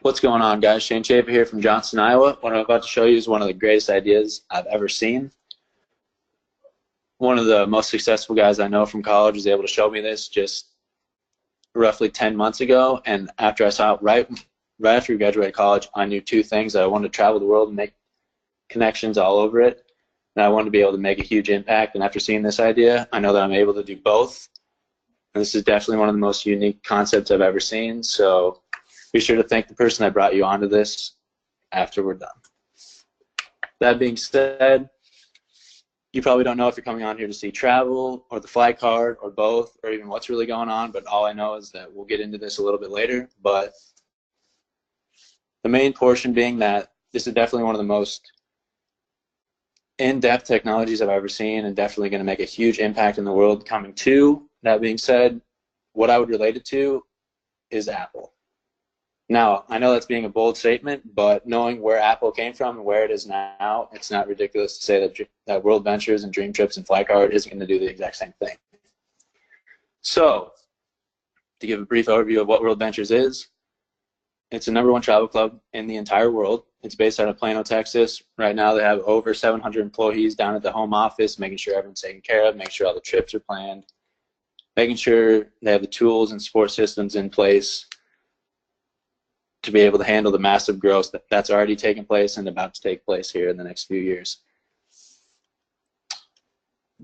What's going on, guys? Shane Chafa here from Johnston, Iowa. What I'm about to show you is one of the greatest ideas I've ever seen. One of the most successful guys I know from college was able to show me this just roughly 10 months ago, and after I saw it right after we graduated college, I knew two things: that I wanted to travel the world and make connections all over it, and I wanted to be able to make a huge impact. And after seeing this idea, I know that I'm able to do both. And this is definitely one of the most unique concepts I've ever seen. So be sure to thank the person that brought you onto this after we're done. That being said, you probably don't know if you're coming on here to see travel or the flight card or both or even what's really going on, but all I know is that we'll get into this a little bit later. But the main portion being that this is definitely one of the most in-depth technologies I've ever seen, and definitely going to make a huge impact in the world coming to. That being said, what I would relate it to is Apple. Now, I know that's being a bold statement, but knowing where Apple came from and where it is now, it's not ridiculous to say that World Ventures and Dream Trips and Flycard isn't going to do the exact same thing. So, to give a brief overview of what World Ventures is, it's a #1 travel club in the entire world. It's based out of Plano, Texas. Right now they have over 700 employees down at the home office, making sure everyone's taken care of, making sure all the trips are planned, making sure they have the tools and support systems in place to be able to handle the massive growth that's already taken place and about to take place here in the next few years.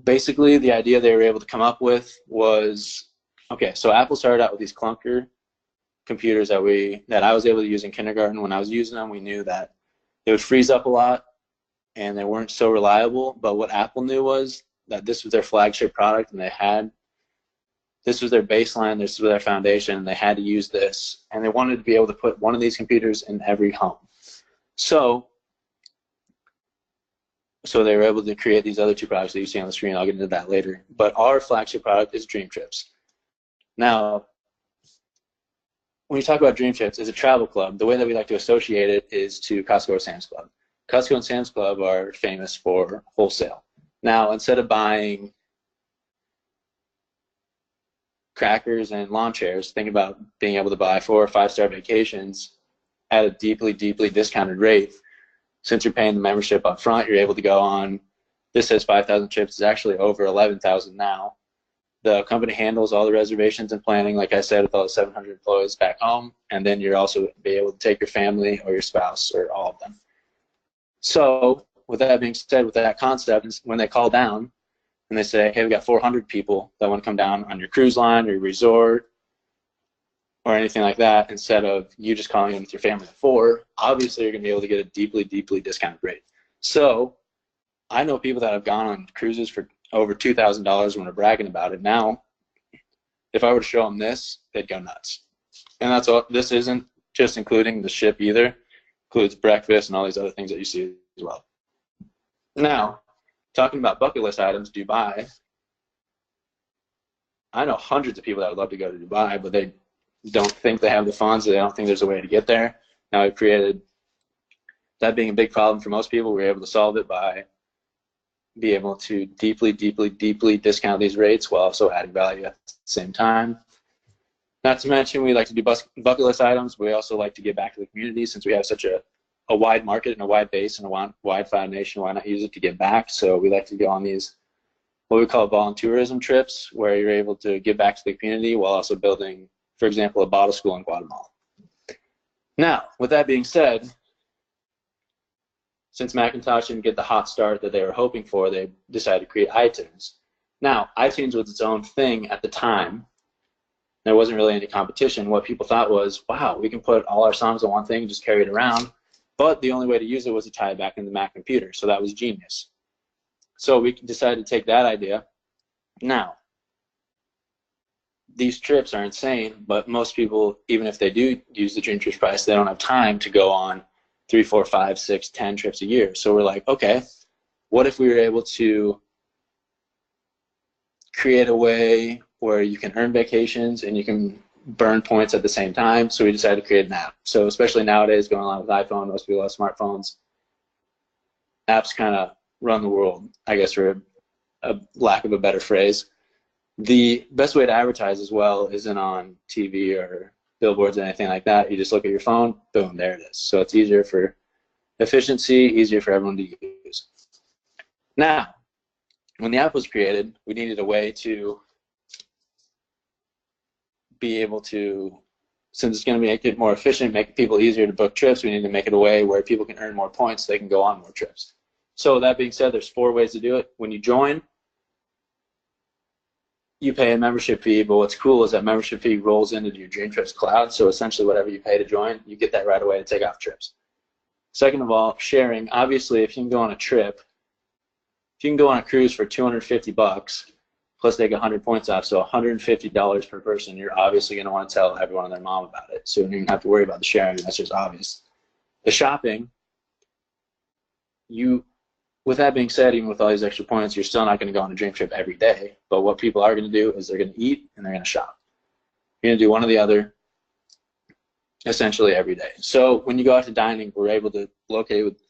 Basically, the idea they were able to come up with was, okay, so Apple started out with these clunker computers that I was able to use in kindergarten. When I was using them, we knew that they would freeze up a lot and they weren't so reliable. But what Apple knew was that this was their flagship product, and this was their baseline, this was their foundation, and they had to use this. And they wanted to be able to put one of these computers in every home. So they were able to create these other two products that you see on the screen. I'll get into that later. But our flagship product is Dream Trips. Now, when you talk about Dream Trips as a travel club, the way that we like to associate it is to Costco or Sam's Club. Costco and Sam's Club are famous for wholesale. Now, instead of buying crackers and lawn chairs, think about being able to buy 4- or 5-star vacations at a deeply, deeply discounted rate. Since you're paying the membership up front, you're able to go on, this says 5,000 trips, it's actually over 11,000 now. The company handles all the reservations and planning, like I said, with all the 700 employees back home, and then you're also be able to take your family or your spouse or all of them. So with that being said, with that concept, when they call down and they say, hey, we've got 400 people that want to come down on your cruise line or your resort or anything like that, instead of you just calling in with your family of 4, obviously you're going to be able to get a deeply, deeply discounted rate. So I know people that have gone on cruises for over $2,000 when they're bragging about it. Now, if I were to show them this, they'd go nuts. And that's all. This isn't just including the ship either. It includes breakfast and all these other things that you see as well. Now, talking about bucket list items, Dubai. I know hundreds of people that would love to go to Dubai, but they don't think they have the funds, or they don't think there's a way to get there. Now, we've created, that being a big problem for most people, we're able to solve it by be able to deeply, deeply, deeply discount these rates while also adding value at the same time. Not to mention, we like to do bucket list items. We also like to give back to the community. Since we have such a wide market and a wide base and a wide foundation, why not use it to give back? So we like to go on these, what we call volunteerism trips, where you're able to give back to the community while also building, for example, a bottle school in Guatemala. Now, with that being said, since Macintosh didn't get the hot start that they were hoping for, they decided to create iTunes. Now, iTunes was its own thing at the time. There wasn't really any competition. What people thought was, wow, we can put all our songs on one thing and just carry it around. But the only way to use it was to tie it back into the Mac computer. So that was genius. So we decided to take that idea. Now, these trips are insane, but most people, even if they do use the Dream Trips price, they don't have time to go on 3, 4, 5, 6, 10 trips a year. So we're like, okay, what if we were able to create a way where you can earn vacations and you can burn points at the same time? So we decided to create an app. So especially nowadays, going along with iPhone, most people have smartphones. Apps kind of run the world, I guess, for a lack of a better phrase. The best way to advertise as well isn't on TV or billboards, anything like that. You just look at your phone, boom, there it is. So it's easier for efficiency, easier for everyone to use. Now, when the app was created, we needed a way to be able to, since it's going to make it more efficient, make it people easier to book trips, we need to make it a way where people can earn more points so they can go on more trips. So that being said, there's 4 ways to do it. When you join, you pay a membership fee, but what's cool is that membership fee rolls into your Dream Trips cloud, so essentially whatever you pay to join, you get that right away to take off trips. Second of all, sharing. Obviously, if you can go on a trip, if you can go on a cruise for $250 plus take 100 points off, so $150 per person, you're obviously going to want to tell everyone and their mom about it. So you don't even have to worry about the sharing. That's just obvious. The shopping, with that being said, even with all these extra points, you're still not going to go on a Dream Trip every day. But what people are going to do is they're going to eat and they're going to shop. You're going to do one or the other essentially every day. So when you go out to dining, we're able to locate with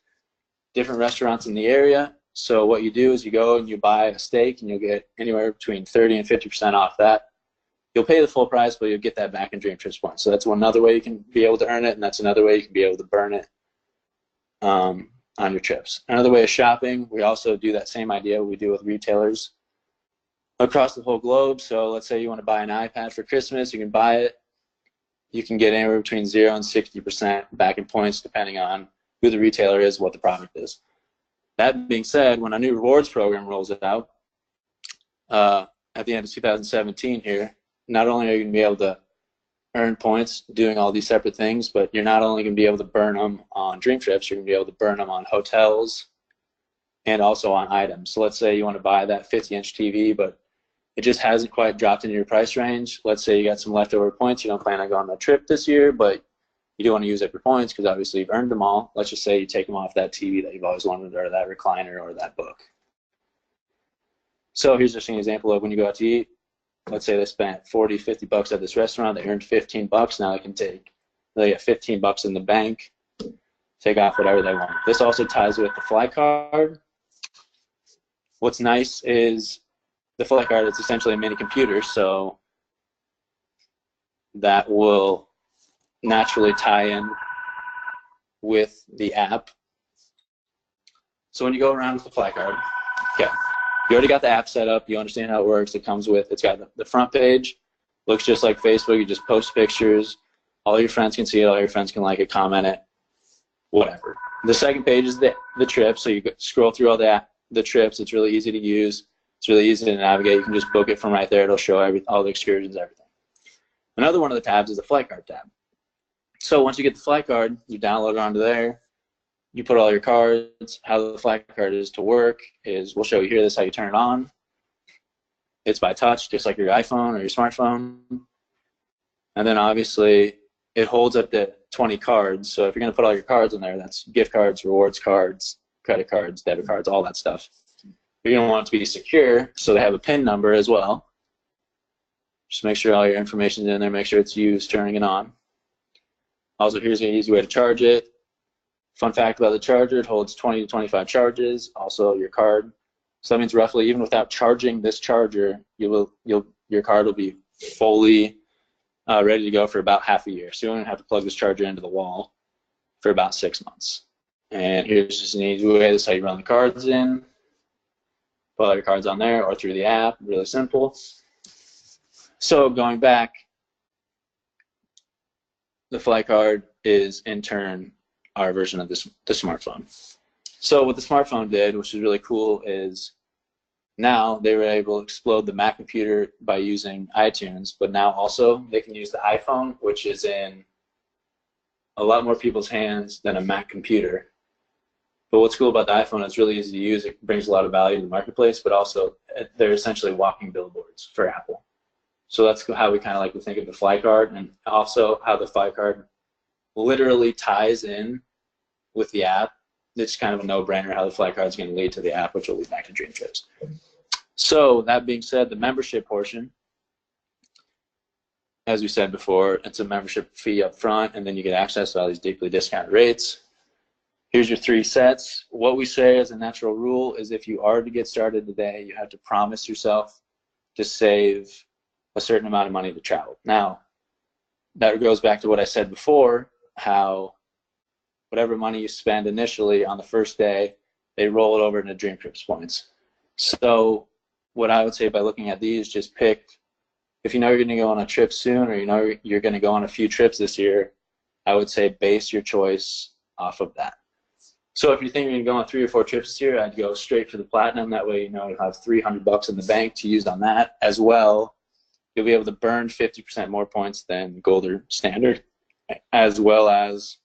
different restaurants in the area. So what you do is you go and you buy a steak and you'll get anywhere between 30 and 50% off that. You'll pay the full price, but you'll get that back in Dream Trips points. So that's another way you can be able to earn it, and that's another way you can be able to burn it on your trips. Another way of shopping, we also do that same idea we do with retailers across the whole globe. So let's say you want to buy an iPad for Christmas, you can buy it. You can get anywhere between 0 and 60% back in points depending on who the retailer is, what the product is. That being said, when a new rewards program rolls out at the end of 2017 here, not only are you going to be able to earn points doing all these separate things, but you're not only going to be able to burn them on Dream Trips, you're going to be able to burn them on hotels and also on items. So let's say you want to buy that 50-inch TV, but it just hasn't quite dropped into your price range. Let's say you got some leftover points. You don't plan on going on a trip this year, but you do want to use up your points because obviously you've earned them all. Let's just say you take them off that TV that you've always wanted, or that recliner, or that book. So here's just an example of when you go out to eat. Let's say they spent 40, 50 bucks at this restaurant. They earned 15 bucks. Now they get 15 bucks in the bank, take off whatever they want. This also ties with the fly card. What's nice is the fly card, it's essentially a mini computer, so that will naturally tie in with the app. So when you go around with the fly card, okay, you already got the app set up, you understand how it works. It's got the front page, looks just like Facebook. You just post pictures, all your friends can see it, all your friends can like it, comment it, whatever. The second page is the trip, so you scroll through all the trips. It's really easy to use. It's really easy to navigate. You can just book it from right there. It'll show all the excursions, everything. Another one of the tabs is the flight card tab. So once you get the flight card, you download it onto there. You put all your cards. How the flight card is to work is, we'll show you here. This is how you turn it on. It's by touch, just like your iPhone or your smartphone. And then obviously it holds up to 20 cards. So if you're going to put all your cards in there, that's gift cards, rewards cards, credit cards, debit cards, all that stuff. You're going to want it to be secure, so they have a PIN number as well. Just make sure all your information is in there. Make sure it's you turning it on. Also, here's an easy way to charge it. Fun fact about the charger, it holds 20 to 25 charges. Also, your card. So that means roughly, even without charging this charger, your card will be fully ready to go for about half a year. So you don't have to plug this charger into the wall for about 6 months. And here's just an easy way. This is how you run the cards in. Put all your cards on there or through the app. Really simple. So going back, the flight card is in turn our version of the smartphone. So what the smartphone did, which is really cool, is now they were able to explode the Mac computer by using iTunes, but now also they can use the iPhone, which is in a lot more people's hands than a Mac computer. But what's cool about the iPhone, it's really easy to use. It brings a lot of value to the marketplace, but also they're essentially walking billboards for Apple. So that's how we kind of like to think of the fly card, and also how the fly card literally ties in with the app. It's kind of a no-brainer how the fly card is going to lead to the app, which will lead back to Dream Trips. So that being said, the membership portion, as we said before, it's a membership fee up front, and then you get access to all these deeply discounted rates. Here's your 3 sets. What we say as a natural rule is if you are to get started today, you have to promise yourself to save a certain amount of money to travel. Now, that goes back to what I said before, how whatever money you spend initially on the first day, they roll it over into Dream Trips points. So what I would say by looking at these, just pick, if you know you're going to go on a trip soon, or you know you're going to go on a few trips this year, I would say base your choice off of that. So if you're thinking you're going to go on 3 or 4 trips this year, I'd go straight for the platinum. That way, you know, you'll have $300 in the bank to use on that. As well, you'll be able to burn 50% more points than gold or standard, as well as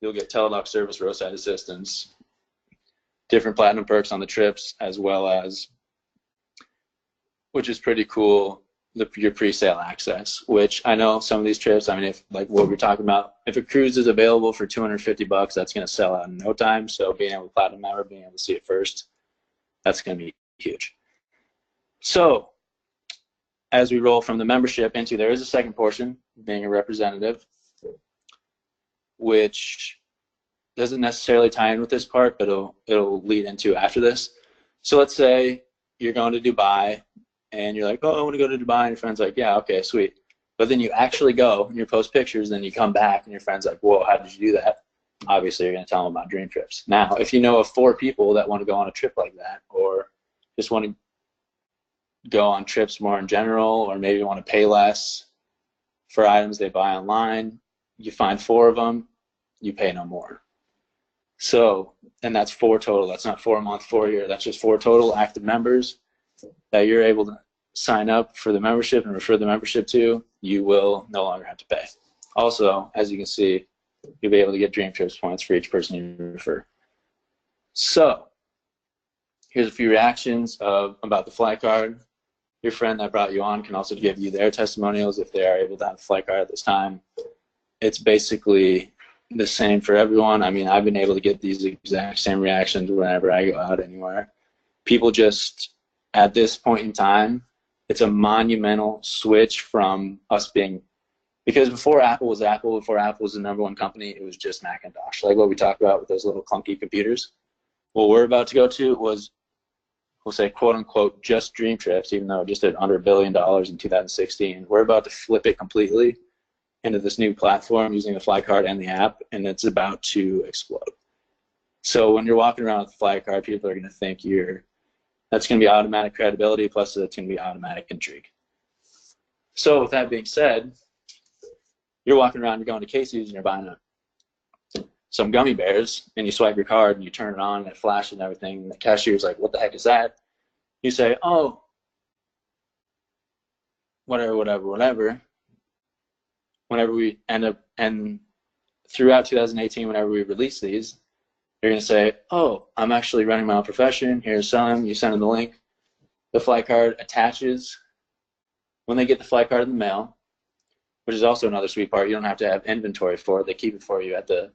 you'll get teledoc service, roadside assistance, different platinum perks on the trips, as well as, which is pretty cool, your pre-sale access, which I know some of these trips, I mean, if like what we're talking about, if a cruise is available for $250, that's going to sell out in no time. So being able to platinum member, being able to see it first, that's going to be huge. So as we roll from the membership into, there is a second portion, being a representative, which doesn't necessarily tie in with this part, but it'll lead into after this. So let's say you're going to Dubai, and you're like, oh, I want to go to Dubai, and your friend's like, yeah, okay, sweet. But then you actually go, and you post pictures, then you come back, and your friend's like, whoa, how did you do that? Obviously, you're going to tell them about Dream Trips. Now, if you know of 4 people that want to go on a trip like that, or just want to go on trips more in general, or maybe want to pay less for items they buy online, you find 4 of them, you pay no more. So, and that's 4 total. That's not 4 a month, 4 a year. That's just 4 total active members that you're able to sign up for the membership and refer the membership to. You will no longer have to pay. Also, as you can see, you'll be able to get Dream Trips points for each person you refer. So, here's a few reactions about the flight card. Your friend that brought you on can also give you their testimonials if they are able to have a flight card at this time. It's basically the same for everyone. I mean, I've been able to get these exact same reactions whenever I go out anywhere. People just, at this point in time, it's a monumental switch from us being, because before Apple was Apple, before Apple was the #1 company, it was just Macintosh, like what we talked about with those little clunky computers. What we're about to go to was, we'll say, quote unquote, just Dream Trips, even though it just did under $1 billion in 2016. We're about to flip it completely into this new platform using the flight card and the app, and it's about to explode. So when you're walking around with the flight card, people are going to think that's going to be automatic credibility, plus it's going to be automatic intrigue. So with that being said, you're walking around, you're going to Casey's, and you're buying some gummy bears, and you swipe your card, and you turn it on, and it flashes and everything, and the cashier's like, what the heck is that? You say, oh, whatever. Whenever we end up, and throughout 2018, whenever we release these, you're going to say, oh, I'm actually running my own profession. Here's some. You send them the link. The flight card attaches. When they get the flight card in the mail, which is also another sweet part, you don't have to have inventory for it. They keep it for you at the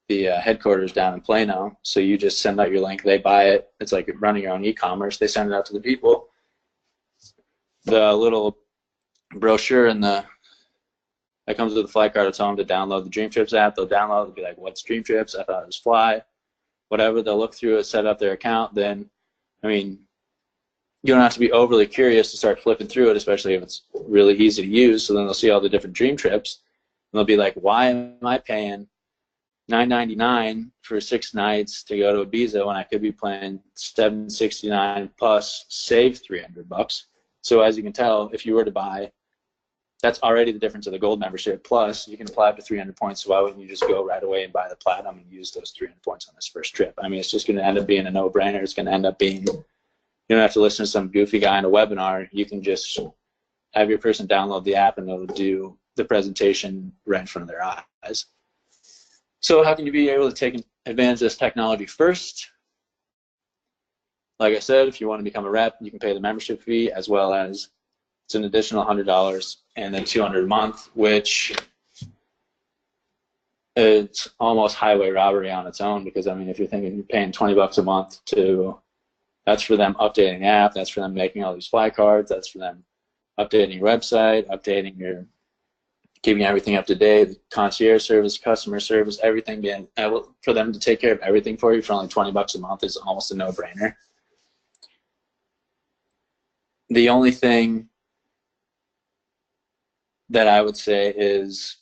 headquarters down in Plano. So you just send out your link. They buy it. It's like running your own e-commerce. They send it out to the people. The little brochure that comes with the flight card, will tell them to download the Dream Trips app. They'll download it and be like, what's Dream Trips? I thought it was Fly. Whatever, they'll look through it, set up their account. Then, I mean, you don't have to be overly curious to start flipping through it, especially if it's really easy to use. So then they'll see all the different Dream Trips, and they'll be like, why am I paying $9.99 for 6 nights to go to Ibiza when I could be paying $769 plus save $300? So as you can tell, if you were to buy, that's already the difference of the gold membership. Plus, you can apply up to 300 points. So why wouldn't you just go right away and buy the platinum and use those 300 points on this first trip? I mean, it's just going to end up being a no-brainer. It's going to end up being, you don't have to listen to some goofy guy in a webinar. You can just have your person download the app and they'll do the presentation right in front of their eyes. So how can you be able to take advantage of this technology first? Like I said, if you want to become a rep, you can pay the membership fee, as well as it's an additional $100 and then $200 a month, which it's almost highway robbery on its own, because I mean, if you're thinking you're paying $20 a month that's for them updating the app, that's for them making all these fly cards, that's for them updating your website, keeping everything up to date, concierge service, customer service, everything, being able for them to take care of everything for you for only $20 a month is almost a no-brainer. The only thing that I would say is,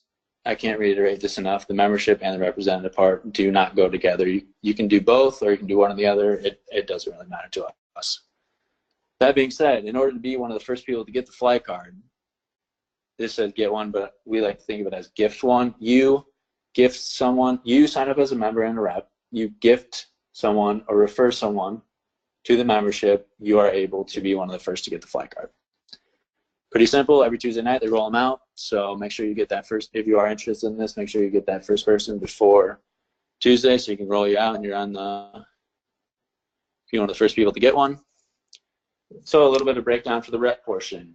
I can't reiterate this enough, the membership and the representative part do not go together. You can do both, or you can do one or the other. It doesn't really matter to us. That being said, in order to be one of the first people to get the fly card, this says get one, but we like to think of it as gift one. You gift someone, you sign up as a member and a rep, you gift someone or refer someone to the membership, you are able to be one of the first to get the fly card. Pretty simple. Every Tuesday night they roll them out, so make sure you get that first. If you are interested in this, make sure you get that first person before Tuesday so you can roll you out and you're on the, you're one of the first people to get one. So a little bit of breakdown for the rep portion.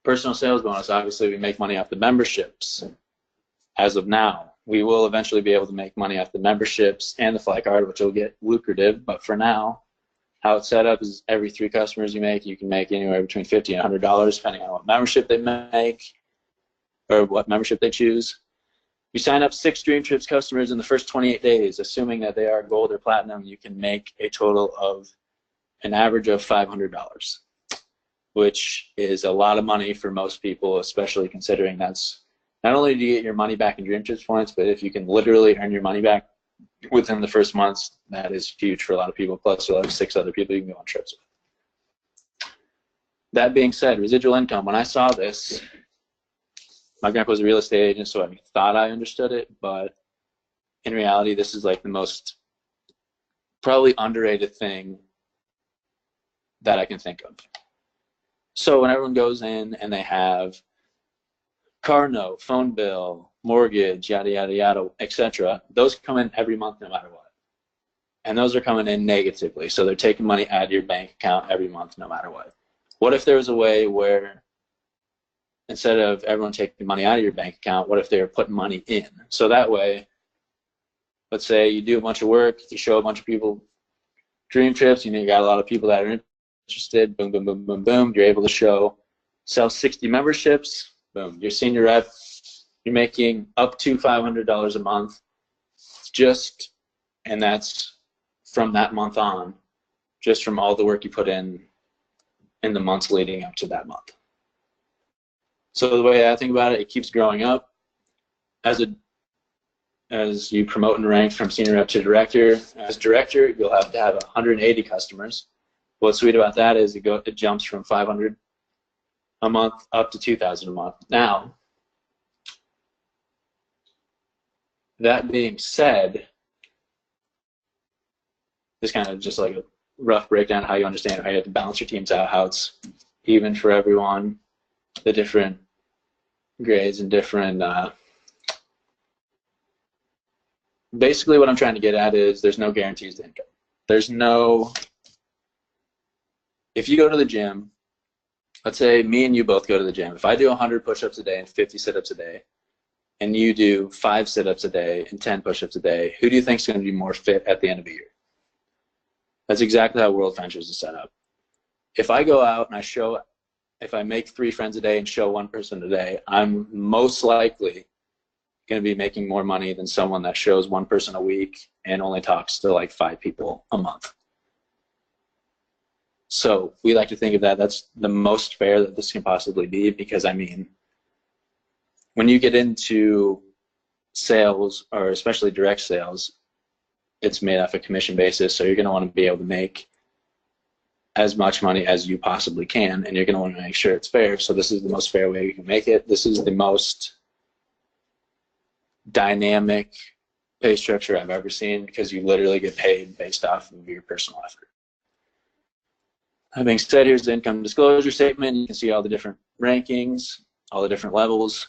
Personal sales bonus, obviously we make money off the memberships. As of now, we will eventually be able to make money off the memberships and the fly card, which will get lucrative, but for now, how it's set up is every 3 customers you can make anywhere between $50 and $100, depending on what membership they make or what membership they choose. You sign up 6 Dream Trips customers in the first 28 days, assuming that they are gold or platinum, you can make a total of an average of $500, which is a lot of money for most people, especially considering that's not only do you get your money back in Dream Trips points, but if you can literally earn your money back within the first months, that is huge for a lot of people. Plus, you'll have 6 other people you can go on trips with. That being said, residual income. When I saw this, my grandpa was a real estate agent, so I thought I understood it, but in reality, this is like the most probably underrated thing that I can think of. So when everyone goes in and they have car note, phone bill, mortgage, yada, yada, yada, etc., those come in every month no matter what. And those are coming in negatively. So they're taking money out of your bank account every month no matter what. What if there was a way where instead of everyone taking money out of your bank account, what if they were putting money in? So that way, let's say you do a bunch of work, you show a bunch of people Dream Trips, you got a lot of people that are interested, boom, boom, boom, boom, boom, you're able to sell 60 memberships, boom, you're senior rep, you're making up to $500 a month, and that's from that month on, just from all the work you put in the months leading up to that month. So the way I think about it, it keeps growing up. As you promote and rank from senior rep to director, as director, you'll have to have 180 customers. What's sweet about that is it jumps from 500 a month up to 2,000 a month. Now, that being said, this kind of just like a rough breakdown of how you understand how you have to balance your teams out, how it's even for everyone, the different grades and different. Basically, what I'm trying to get at is there's no guarantees to income. There's no. If you go to the gym, let's say me and you both go to the gym. If I do 100 push-ups a day and 50 sit-ups a day, and you do 5 sit-ups a day and 10 push-ups a day, who do you think is going to be more fit at the end of the year? That's exactly how World Ventures is set up. If I go out and if I make 3 friends a day and show 1 person a day, I'm most likely going to be making more money than someone that shows 1 person a week and only talks to like 5 people a month. So we like to think of that's the most fair that this can possibly be, because I mean, when you get into sales, or especially direct sales, it's made off a commission basis, so you're going to want to be able to make as much money as you possibly can, and you're going to want to make sure it's fair. So this is the most fair way you can make it. This is the most dynamic pay structure I've ever seen, because you literally get paid based off of your personal effort. That being said, here's the income disclosure statement. You can see all the different rankings, all the different levels.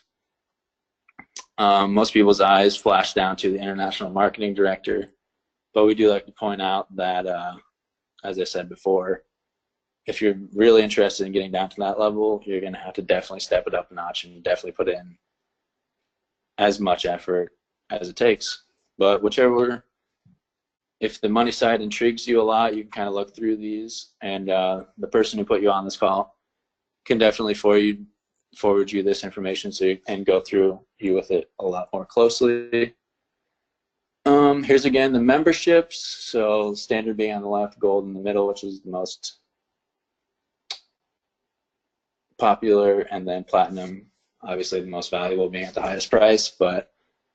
Most people's eyes flash down to the international marketing director, but we do like to point out that, as I said before, if you're really interested in getting down to that level, you're going to have to definitely step it up a notch and definitely put in as much effort as it takes. But if the money side intrigues you a lot, you can kind of look through these, and the person who put you on this call can definitely forward you this information so you can go through with it a lot more closely. Here's again the memberships. So standard being on the left, gold in the middle, which is the most popular, and then platinum Obviously, the most valuable being at the highest price. But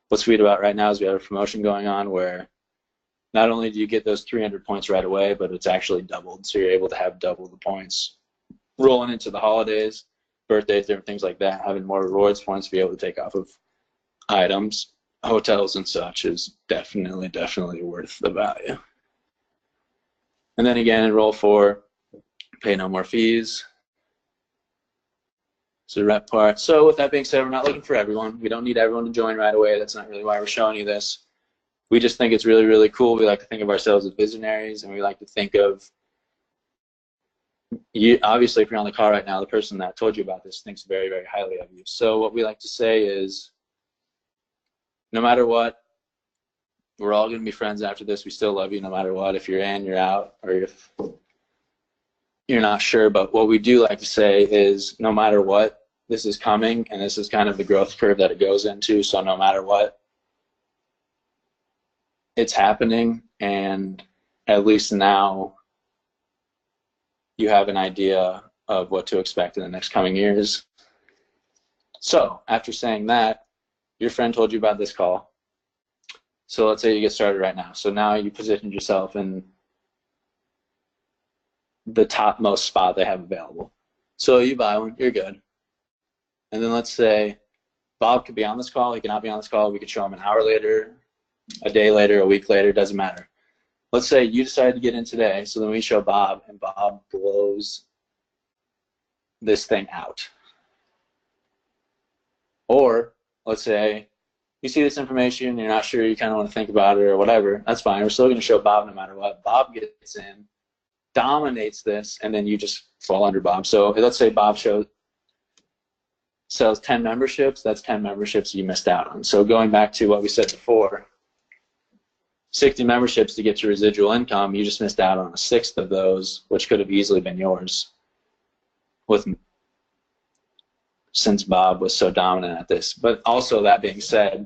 what's sweet about right now is we have a promotion going on where not only do you get those 300 points right away, but it's actually doubled. So you're able to have double the points rolling into the holidays, birthdays, different things like that. Having more rewards points to be able to take off of items, hotels, and such is definitely worth the value. And then again, in roll 4, pay no more fees. So the rep part. So with that being said, we're not looking for everyone. We don't need everyone to join right away. That's not really why we're showing you this. We just think it's really cool. We like to think of ourselves as visionaries, and we like to think of you. Obviously, if you're on the call right now, the person that told you about this thinks very highly of you. So what we like to say is, no matter what, we're all going to be friends after this. We still love you no matter what. If you're in, you're out, or if you're not sure. But what we do like to say is, no matter what, this is coming, and this is kind of the growth curve that it goes into. So no matter what, it's happening, and at least now you have an idea of what to expect in the next coming years. So after saying that, your friend told you about this call. So let's say you get started right now. So now you positioned yourself in the topmost spot they have available. So you buy one, you're good. And then let's say Bob could be on this call, he cannot be on this call, we could show him an hour later, a day later, a week later, doesn't matter. Let's say you decided to get in today, so then we show Bob, and Bob blows this thing out. Or let's say you see this information, you're not sure, you kind of want to think about it or whatever, that's fine. We're still going to show Bob no matter what. Bob gets in, dominates this, and then you just fall under Bob. So let's say Bob sells 10 memberships, that's 10 memberships you missed out on. So going back to what we said before, 60 memberships to get your residual income, you just missed out on a sixth of those, which could have easily been yours since Bob was so dominant at this. But also, that being said,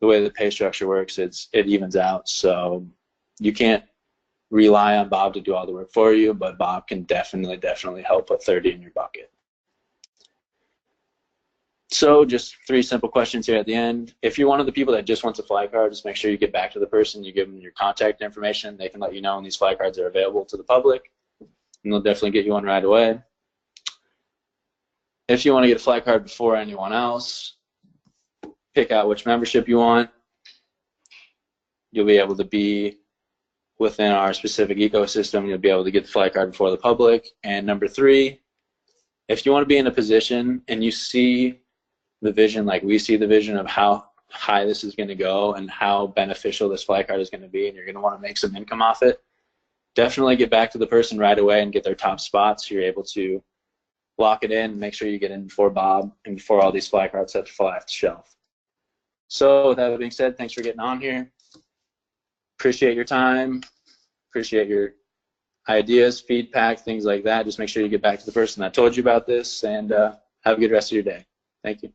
the way the pay structure works, it evens out. So you can't rely on Bob to do all the work for you, but Bob can definitely help put 30 in your bucket. So just 3 simple questions here at the end. If you're one of the people that just wants a fly card, just make sure you get back to the person, you give them your contact information. They can let you know when these fly cards are available to the public, and they'll definitely get you one right away. If you want to get a fly card before anyone else, pick out which membership you want. You'll be able to be within our specific ecosystem. You'll be able to get the fly card before the public. And number 3, if you want to be in a position and you see the vision like we see the vision of how high this is going to go and how beneficial this fly card is going to be, and you're going to want to make some income off it, definitely get back to the person right away and get their top spots so you're able to lock it in, make sure you get in before Bob and before all these fly cards have to fly off the shelf. So with that being said, thanks for getting on here. Appreciate your time, appreciate your ideas, feedback, things like that. Just make sure you get back to the person that told you about this, and have a good rest of your day. Thank you.